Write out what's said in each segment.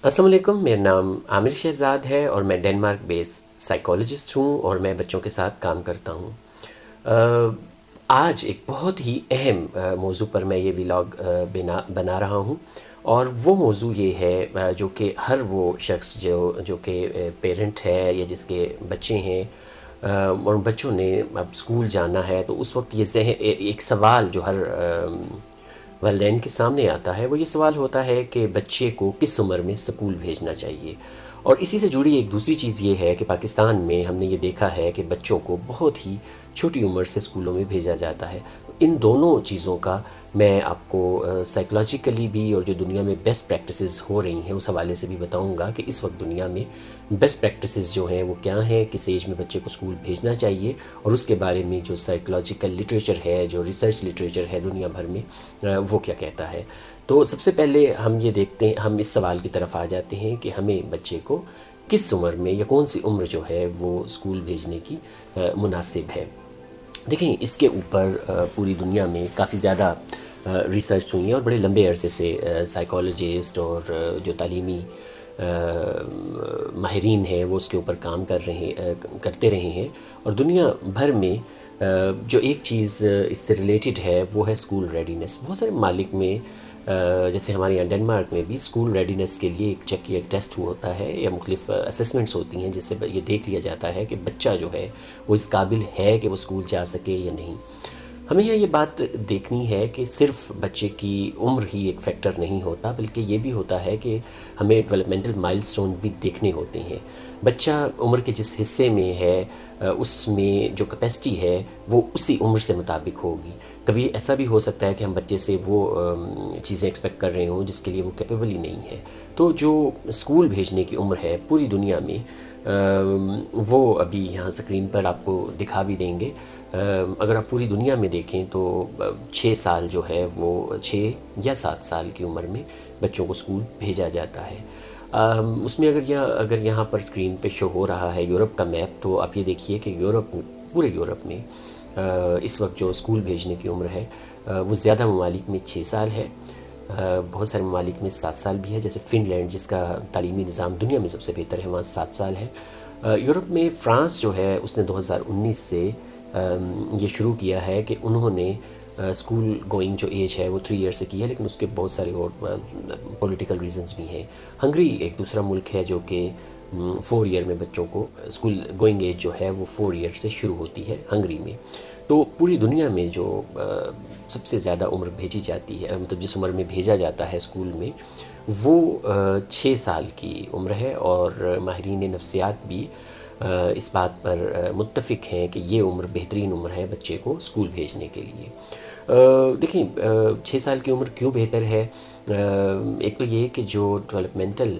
السلام علیکم، میرا نام عامر شہزاد ہے اور میں ڈنمارک بیس سائیکالوجسٹ ہوں اور میں بچوں کے ساتھ کام کرتا ہوں۔ آ، آج ایک بہت ہی اہم موضوع پر میں یہ ولاگ بنا رہا ہوں، اور وہ موضوع یہ ہے جو کہ ہر وہ شخص جو کہ پیرنٹ ہے یا جس کے بچے ہیں اور بچوں نے اب اسکول جانا ہے، تو اس وقت یہ ایک سوال جو ہر والدین کے سامنے آتا ہے، وہ یہ سوال ہوتا ہے کہ بچے کو کس عمر میں اسکول بھیجنا چاہیے۔ اور اسی سے جڑی ایک دوسری چیز یہ ہے کہ پاکستان میں ہم نے یہ دیکھا ہے کہ بچوں کو بہت ہی چھوٹی عمر سے اسکولوں میں بھیجا جاتا ہے۔ ان دونوں چیزوں کا میں آپ کو سائیکلوجیکلی بھی اور جو دنیا میں بیسٹ پریکٹسز ہو رہی ہیں اس حوالے سے بھی بتاؤں گا کہ اس وقت دنیا میں بیسٹ پریکٹسز جو ہیں وہ کیا ہیں، کس ایج میں بچے کو اسکول بھیجنا چاہیے، اور اس کے بارے میں جو سائیکلوجیکل لٹریچر ہے، جو ریسرچ لٹریچر ہے دنیا بھر میں، وہ کیا کہتا ہے۔ تو سب سے پہلے ہم یہ دیکھتے ہیں، ہم اس سوال کی طرف آ جاتے ہیں کہ ہمیں بچے کو کس عمر میں یا کون سی عمر جو ہے وہ اسکول بھیجنے کی مناسب ہے۔ دیکھیں، اس کے اوپر پوری دنیا میں کافی زیادہ ریسرچ ہوئی ہیں، اور بڑے لمبے عرصے سے سائیکالوجسٹ اور جو تعلیمی ماہرین ہیں وہ اس کے اوپر کام کرتے رہے ہیں، اور دنیا بھر میں جو ایک چیز اس سے ریلیٹڈ ہے وہ ہے اسکول ریڈینس۔ بہت سارے ممالک میں جیسے ہمارے یہاں ڈنمارک میں بھی اسکول ریڈینس کے لیے ایک ٹیسٹ ہوتا ہے یا مختلف اسیسمنٹس ہوتی ہیں، جس سے یہ دیکھ لیا جاتا ہے کہ بچہ جو ہے وہ اس قابل ہے کہ وہ اسکول جا سکے یا نہیں۔ ہمیں یہاں یہ بات دیکھنی ہے کہ صرف بچے کی عمر ہی ایک فیکٹر نہیں ہوتا، بلکہ یہ بھی ہوتا ہے کہ ہمیں ڈیولپمنٹل مائل سٹون بھی دیکھنے ہوتے ہیں۔ بچہ عمر کے جس حصے میں ہے اس میں جو کیپیسٹی ہے وہ اسی عمر سے مطابق ہوگی۔ کبھی ایسا بھی ہو سکتا ہے کہ ہم بچے سے وہ چیزیں ایکسپیکٹ کر رہے ہوں جس کے لیے وہ کیپیبل ہی نہیں ہے۔ تو جو اسکول بھیجنے کی عمر ہے پوری دنیا میں، وہ ابھی یہاں اسکرین پر آپ کو دکھا بھی دیں گے۔ اگر آپ پوری دنیا میں دیکھیں تو 6 سال جو ہے وہ 6 یا 7 سال کی عمر میں بچوں کو اسکول بھیجا جاتا ہے۔ اس میں اگر یہاں پر اسکرین پہ شو ہو رہا ہے یورپ کا میپ، تو آپ یہ دیکھیے کہ پورے یورپ میں اس وقت جو اسکول بھیجنے کی عمر ہے وہ زیادہ ممالک میں 6 سال ہے، بہت سارے ممالک میں 7 سال بھی ہے، جیسے فن لینڈ جس کا تعلیمی نظام دنیا میں سب سے بہتر ہے، وہاں 7 سال ہے۔ یورپ میں فرانس جو ہے اس نے 2019 سے یہ شروع کیا ہے کہ انہوں نے اسکول گوئنگ جو ایج ہے وہ 3 ایئر سے کی ہے، لیکن اس کے بہت سارے اور پولیٹیکل ریزنز بھی ہیں۔ ہنگری ایک دوسرا ملک ہے جو کہ 4 ایئر میں بچوں کو اسکول گوئنگ ایج جو ہے وہ 4 ایئر سے شروع ہوتی ہے ہنگری میں۔ تو پوری دنیا میں جو سب سے زیادہ عمر بھیجی جاتی ہے، مطلب جس عمر میں بھیجا جاتا ہے اسکول میں، وہ 6 سال کی عمر ہے، اور ماہرین نفسیات بھی اس بات پر متفق ہیں کہ یہ عمر بہترین عمر ہے بچے کو اسکول بھیجنے کے لیے۔ دیکھیں، 6 سال کی عمر کیوں بہتر ہے؟ ایک تو یہ کہ جو ڈیولپمنٹل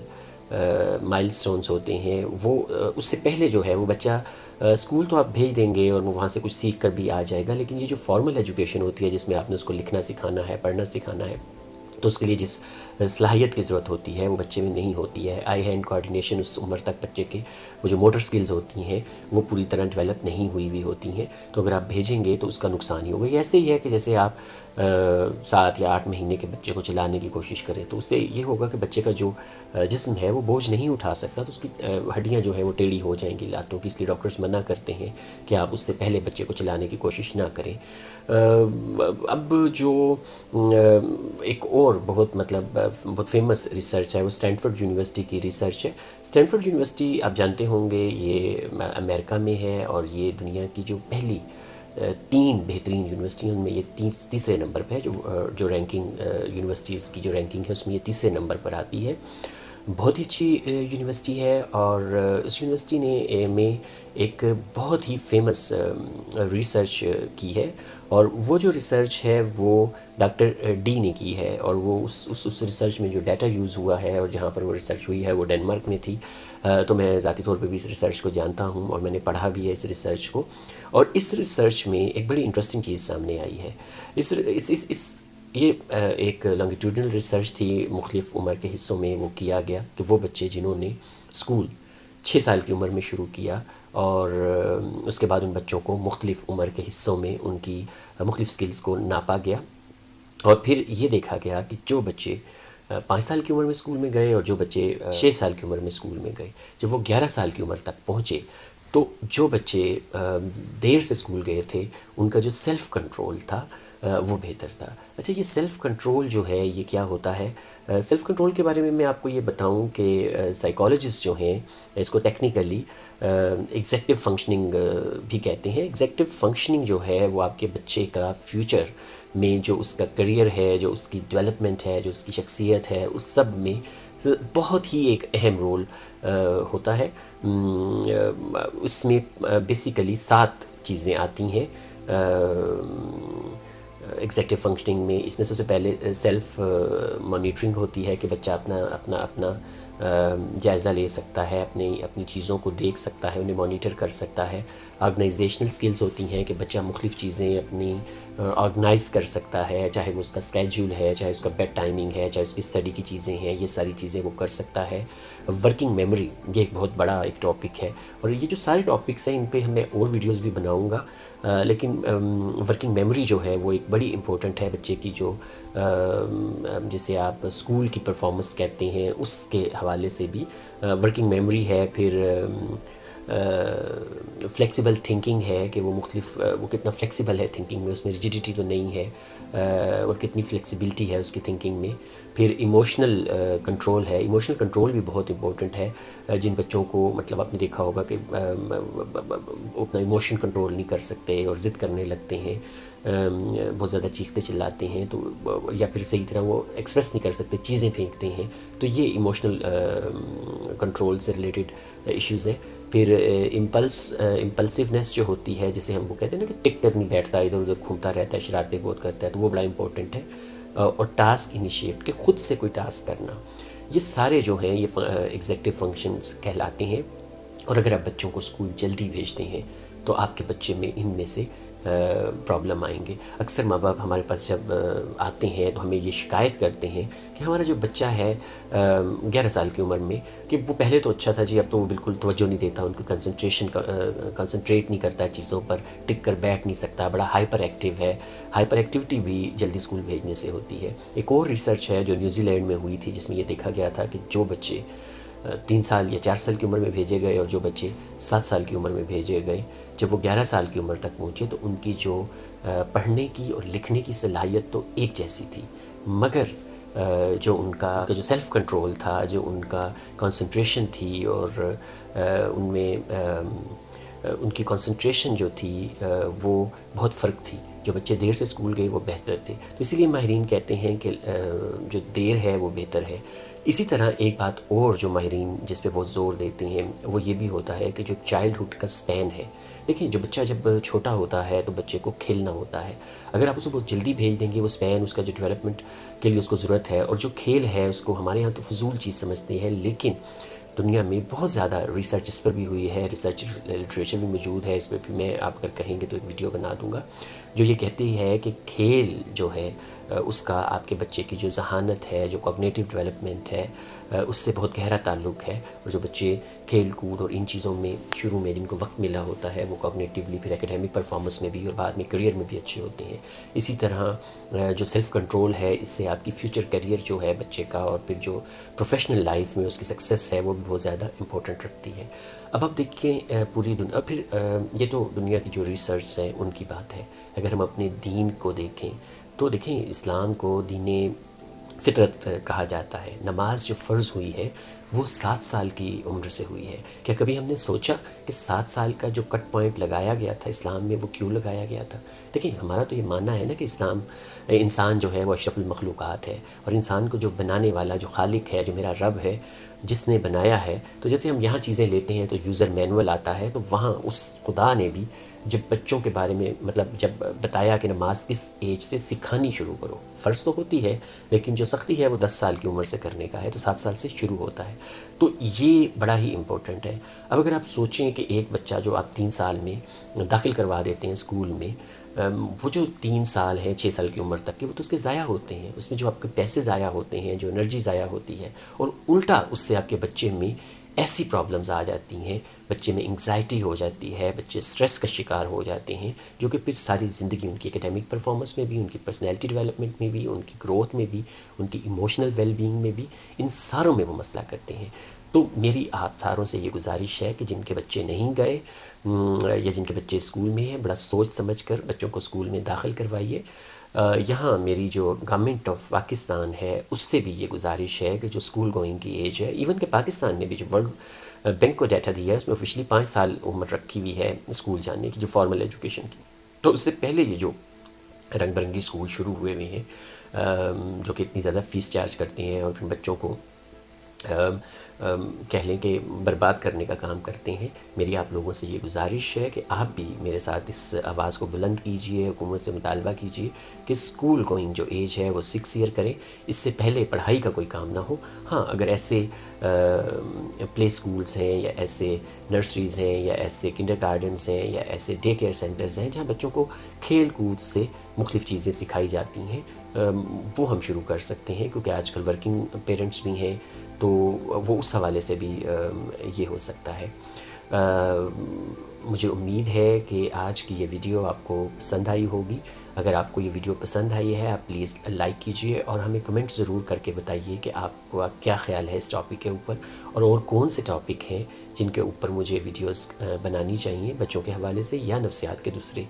مائل سٹونز ہوتے ہیں وہ اس سے پہلے جو ہے وہ بچہ اسکول تو آپ بھیج دیں گے اور وہ وہاں سے کچھ سیکھ کر بھی آ جائے گا، لیکن یہ جو فارمل ایجوکیشن ہوتی ہے جس میں آپ نے اس کو لکھنا سکھانا ہے، پڑھنا سکھانا ہے، تو اس کے لیے جس صلاحیت کی ضرورت ہوتی ہے وہ بچے میں نہیں ہوتی ہے۔ آئی ہینڈ کوآرڈینیشن اس عمر تک بچے کے وہ جو موٹر سکلز ہوتی ہیں وہ پوری طرح ڈیولپ نہیں ہوئی ہوتی ہیں، تو اگر آپ بھیجیں گے تو اس کا نقصان ہی ہوگا۔ یہ ایسے ہی ہے کہ جیسے آپ 7 یا 8 مہینے کے بچے کو چلانے کی کوشش کریں، تو اس سے یہ ہوگا کہ بچے کا جو جسم ہے وہ بوجھ نہیں اٹھا سکتا، تو اس کی ہڈیاں جو ہیں وہ ٹیڑھی ہو جائیں گی لاتوں کی، اس لیے ڈاکٹرز منع کرتے ہیں کہ آپ اس سے پہلے بچے کو چلانے کی کوشش نہ کریں۔ اب جو ایک اور بہت فیمس ریسرچ ہے وہ اسٹینفورڈ یونیورسٹی کی ریسرچ ہے۔ اسٹینفورڈ یونیورسٹی آپ جانتے ہوں گے یہ امریکہ میں ہے، اور یہ دنیا کی جو پہلی 3 بہترین یونیورسٹیوں میں یہ تیسرے نمبر پہ ہے، جو رینکنگ یونیورسٹیز کی جو رینکنگ ہے اس میں یہ تیسرے نمبر پر آتی ہے۔ بہت ہی اچھی یونیورسٹی ہے، اور اس یونیورسٹی نے میں ایک بہت ہی فیمس ریسرچ کی ہے، اور وہ جو ریسرچ ہے وہ ڈاکٹر ڈی نے کی ہے، اور وہ اس ریسرچ میں جو ڈیٹا یوز ہوا ہے اور جہاں پر وہ ریسرچ ہوئی ہے وہ ڈنمارک میں تھی۔ تو میں ذاتی طور پہ بھی اس ریسرچ کو جانتا ہوں اور میں نے پڑھا بھی ہے اس ریسرچ کو، اور اس ریسرچ میں ایک بڑی انٹرسٹنگ چیز سامنے آئی ہے۔ یہ ایک لانگیٹیوڈنل ریسرچ تھی، مختلف عمر کے حصوں میں وہ کیا گیا کہ وہ بچے جنہوں نے اسکول 6 سال کی عمر میں شروع کیا، اور اس کے بعد ان بچوں کو مختلف عمر کے حصوں میں ان کی مختلف سکلز کو ناپا گیا، اور پھر یہ دیکھا گیا کہ جو بچے 5 سال کی عمر میں اسکول میں گئے اور جو بچے 6 سال کی عمر میں اسکول میں گئے، جب وہ 11 سال کی عمر تک پہنچے تو جو بچے دیر سے اسکول گئے تھے ان کا جو سیلف کنٹرول تھا وہ بہتر تھا۔ اچھا، یہ سیلف کنٹرول جو ہے یہ کیا ہوتا ہے؟ سیلف کنٹرول کے بارے میں آپ کو یہ بتاؤں کہ سائیکالوجسٹ جو ہیں اس کو ٹیکنیکلی ایگزیکٹو فنکشننگ بھی کہتے ہیں۔ ایگزیکٹو فنکشننگ جو ہے وہ آپ کے بچے کا فیوچر میں جو اس کا کریئر ہے، جو اس کی ڈیولپمنٹ ہے، جو اس کی شخصیت ہے، اس سب میں بہت ہی ایک اہم رول ہوتا ہے۔ اس میں بیسیکلی 7 چیزیں آتی ہیں ایگزیکٹو فنکشننگ میں۔ اس میں سب سے پہلے سیلف مانیٹرنگ ہوتی ہے کہ بچہ اپنا جائزہ لے سکتا ہے، اپنی چیزوں کو دیکھ سکتا ہے، انہیں مانیٹر کر سکتا ہے۔ آرگنائزیشنل سکلز ہوتی ہیں کہ بچہ مختلف چیزیں اپنی آرگنائز کر سکتا ہے، چاہے وہ اس کا اسکیجول ہے، چاہے اس کا بیڈ ٹائمنگ ہے، چاہے اس کی اسٹڈی کی چیزیں ہیں، یہ ساری چیزیں وہ کر سکتا ہے۔ ورکنگ میموری یہ ایک بہت بڑا ایک ٹاپک ہے، اور یہ جو سارے ٹاپکس ہیں ان پہ میں اور ویڈیوز بھی بناؤں گا، لیکن ورکنگ میموری جو ہے وہ ایک بڑی امپورٹنٹ ہے بچے کی، جو جسے آپ اسکول کی پرفارمنس کہتے ہیں اس کے حوالے سے بھی ورکنگ میموری ہے۔ پھر فلیکسیبل تھنکنگ ہے کہ وہ کتنا فلیکسیبل ہے تھنکنگ میں، اس میں ریجیڈیٹی تو نہیں ہے، اور کتنی فلیکسیبلٹی ہے اس کی تھنکنگ میں۔ پھر ایموشنل کنٹرول ہے۔ ایموشنل کنٹرول بھی بہت امپورٹنٹ ہے۔ جن بچوں کو مطلب آپ نے دیکھا ہوگا کہ اپنا ایموشن کنٹرول نہیں کر سکتے اور ضد کرنے لگتے ہیں، بہت زیادہ چیختے چلاتے ہیں، تو یا پھر صحیح طرح وہ ایکسپریس نہیں کر سکتے، چیزیں پھینکتے ہیں، تو یہ ایموشنل کنٹرول سے ریلیٹڈ ایشوز ہیں۔ پھر امپلسونیس جو ہوتی ہے، جسے ہم وہ کہتے ہیں نا کہ ٹک ٹک نہیں بیٹھتا، ادھر ادھر گھومتا رہتا ہے، شرارتیں بہت کرتا ہے، تو وہ بڑا امپورٹنٹ ہے۔ اور ٹاسک انیشیٹ، کہ خود سے کوئی ٹاسک کرنا، یہ سارے جو ہیں یہ ایگزیکٹو فنکشنز کہلاتے ہیں۔ اور اگر آپ بچوں کو اسکول جلدی بھیجتے ہیں تو آپ کے بچے میں ان میں سے پرابلم آئیں گے۔ اکثر ماں باپ ہمارے پاس جب آتے ہیں تو ہمیں یہ شکایت کرتے ہیں کہ ہمارا جو بچہ ہے 11 سال کی عمر میں، کہ وہ پہلے تو اچھا تھا جی، اب تو وہ بالکل توجہ نہیں دیتا، ان کو کنسنٹریٹ نہیں کرتا چیزوں پر، ٹک کر بیٹھ نہیں سکتا، بڑا ہائپر ایکٹیو ہے۔ ہائپر ایکٹیوٹی بھی جلدی اسکول بھیجنے سے ہوتی ہے۔ ایک اور ریسرچ ہے جو نیوزی لینڈ میں ہوئی تھی، جس میں یہ دیکھا گیا تھا کہ جو بچے 3 سال یا 4 سال کی عمر میں بھیجے گئے اور جو بچے 7 سال کی عمر میں بھیجے گئے، جب وہ 11 سال کی عمر تک پہنچے تو ان کی جو پڑھنے کی اور لکھنے کی صلاحیت تو ایک جیسی تھی، مگر جو ان کا جو سیلف کنٹرول تھا، جو ان کا کنسنٹریشن تھی، اور ان میں ان کی کنسنٹریشن جو تھی وہ بہت فرق تھی۔ جو بچے دیر سے اسکول گئے وہ بہتر تھے، تو اسی لیے ماہرین کہتے ہیں کہ جو دیر ہے وہ بہتر ہے۔ اسی طرح ایک بات اور جو ماہرین جس پہ بہت زور دیتے ہیں وہ یہ بھی ہوتا ہے کہ جو چائلڈہڈ کا سپین ہے، دیکھیں جو بچہ جب چھوٹا ہوتا ہے تو بچے کو کھیلنا ہوتا ہے، اگر آپ اسے بہت جلدی بھیج دیں گے، وہ سپین اس کا جو ڈیولپمنٹ کے لیے اس کو ضرورت ہے، اور جو کھیل ہے اس کو ہمارے ہاں تو فضول چیز سمجھتے ہیں، لیکن دنیا میں بہت زیادہ ریسرچ اس پر بھی ہوئی ہے، ریسرچ لٹریچر بھی موجود ہے، اس پہ بھی میں آپ اگر کہیں گے تو ایک ویڈیو بنا دوں گا، جو یہ کہتی ہے کہ کھیل جو ہے اس کا آپ کے بچے کی جو ذہانت ہے، جو کوگنیٹو ڈیولپمنٹ ہے، اس سے بہت گہرا تعلق ہے۔ اور جو بچے کھیل کود اور ان چیزوں میں شروع میں جن کو وقت ملا ہوتا ہے، وہ کوگنیٹیولی پھر ایکیڈیمک پرفارمنس میں بھی اور بعد میں کریئر میں بھی اچھے ہوتے ہیں۔ اسی طرح جو سیلف کنٹرول ہے، اس سے آپ کی فیوچر کریئر جو ہے بچے کا، اور پھر جو پروفیشنل لائف میں اس کی سکسیس ہے وہ بھی بہت زیادہ امپورٹنٹ رکھتی ہے۔ اب آپ دیکھیں پوری دنیا، پھر یہ تو دنیا کی جو ریسرچ ہیں ان کی بات ہے۔ اگر ہم اپنے دین کو دیکھیں تو دیکھیں اسلام کو دین فطرت کہا جاتا ہے۔ نماز جو فرض ہوئی ہے وہ 7 سال کی عمر سے ہوئی ہے۔ کیا کبھی ہم نے سوچا کہ 7 سال کا جو کٹ پوائنٹ لگایا گیا تھا اسلام میں وہ کیوں لگایا گیا تھا؟ دیکھیں ہمارا تو یہ ماننا ہے نا کہ انسان جو ہے وہ اشرف المخلوقات ہے، اور انسان کو جو بنانے والا جو خالق ہے، جو میرا رب ہے جس نے بنایا ہے، تو جیسے ہم یہاں چیزیں لیتے ہیں تو یوزر مینول آتا ہے، تو وہاں اس خدا نے بھی جب بچوں کے بارے میں مطلب جب بتایا کہ نماز کس ایج سے سکھانی شروع کرو، فرض تو ہوتی ہے لیکن جو سختی ہے وہ 10 سال کی عمر سے کرنے کا ہے، تو 7 سال سے شروع ہوتا ہے، تو یہ بڑا ہی امپورٹنٹ ہے۔ اب اگر آپ سوچیں کہ ایک بچہ جو آپ 3 سال میں داخل کروا دیتے ہیں اسکول میں، وہ جو 3 سال ہیں 6 سال کی عمر تک کے، وہ تو اس کے ضائع ہوتے ہیں، اس میں جو آپ کے پیسے ضائع ہوتے ہیں، جو انرجی ضائع ہوتی ہے، اور الٹا اس سے آپ کے بچے میں ایسی پرابلمز آ جاتی ہیں، بچے میں انگزائٹی ہو جاتی ہے، بچے اسٹریس کا شکار ہو جاتے ہیں، جو کہ پھر ساری زندگی ان کی اکیڈیمک پرفارمنس میں بھی، ان کی پرسنالٹی ڈیولپمنٹ میں بھی، ان کی گروتھ میں بھی، ان کی ایموشنل ویل بینگ میں بھی، ان ساروں میں وہ مسئلہ کرتے ہیں۔ تو میری آپ ساروں سے یہ گزارش ہے کہ جن کے بچے نہیں گئے یا جن کے بچے اسکول میں ہیں، بڑا سوچ سمجھ کر بچوں کو اسکول میں داخل کروائیے۔ یہاں میری جو گورنمنٹ آف پاکستان ہے اس سے بھی یہ گزارش ہے کہ جو اسکول گوئنگ کی ایج ہے، ایون کہ پاکستان نے بھی جو ورلڈ بینک کو ڈیٹا دیا ہے اس میں آفیشلی 5 سال عمر رکھی ہوئی ہے اسکول جانے کی، جو فارمل ایجوکیشن کی۔ تو اس سے پہلے یہ جو رنگ برنگی اسکول شروع ہوئے ہوئے ہیں جو کہ اتنی زیادہ فیس چارج کرتے ہیں اور پھر بچوں کو کہہ لیں کہ برباد کرنے کا کام کرتے ہیں، میری آپ لوگوں سے یہ گزارش ہے کہ آپ بھی میرے ساتھ اس آواز کو بلند کیجئے، حکومت سے مطالبہ کیجئے کہ اسکول گوئنگ جو ایج ہے وہ 6 ایئر کریں، اس سے پہلے پڑھائی کا کوئی کام نہ ہو۔ ہاں اگر ایسے پلے اسکولز ہیں یا ایسے نرسریز ہیں یا ایسے کنڈر گارڈنز ہیں یا ایسے ڈے کیئر سینٹرز ہیں جہاں بچوں کو کھیل کود سے مختلف چیزیں سکھائی جاتی ہیں، وہ ہم شروع کر سکتے ہیں، کیونکہ آج کل ورکنگ پیرنٹس بھی ہیں تو وہ اس حوالے سے بھی یہ ہو سکتا ہے۔ مجھے امید ہے کہ آج کی یہ ویڈیو آپ کو پسند آئی ہوگی۔ اگر آپ کو یہ ویڈیو پسند آئی ہے آپ پلیز لائک کیجئے اور ہمیں کمنٹ ضرور کر کے بتائیے کہ آپ کو کیا خیال ہے اس ٹاپک کے اوپر، اور کون سے ٹاپک ہیں جن کے اوپر مجھے ویڈیوز بنانی چاہیے بچوں کے حوالے سے یا نفسیات کے دوسرے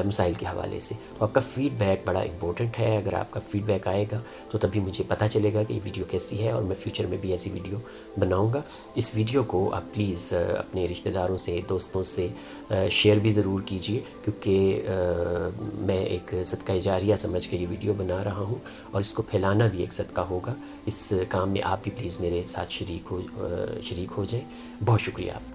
مسائل کے حوالے سے۔ تو آپ کا فیڈ بیک بڑا امپورٹنٹ ہے، اگر آپ کا فیڈ بیک آئے گا تو تبھی مجھے پتہ چلے گا کہ یہ ویڈیو کیسی ہے اور میں فیوچر میں بھی ایسی ویڈیو بناؤں گا۔ اس ویڈیو کو آپ پلیز اپنے رشتہ داروں سے، دوستوں سے شیئر بھی ضرور کیجئے، کیونکہ میں ایک صدقہ جاریہ سمجھ کے یہ ویڈیو بنا رہا ہوں اور اس کو پھیلانا بھی ایک صدقہ ہوگا۔ اس کام میں آپ بھی پلیز میرے ساتھ شریک ہو جائیں۔ بہت شکریہ آپ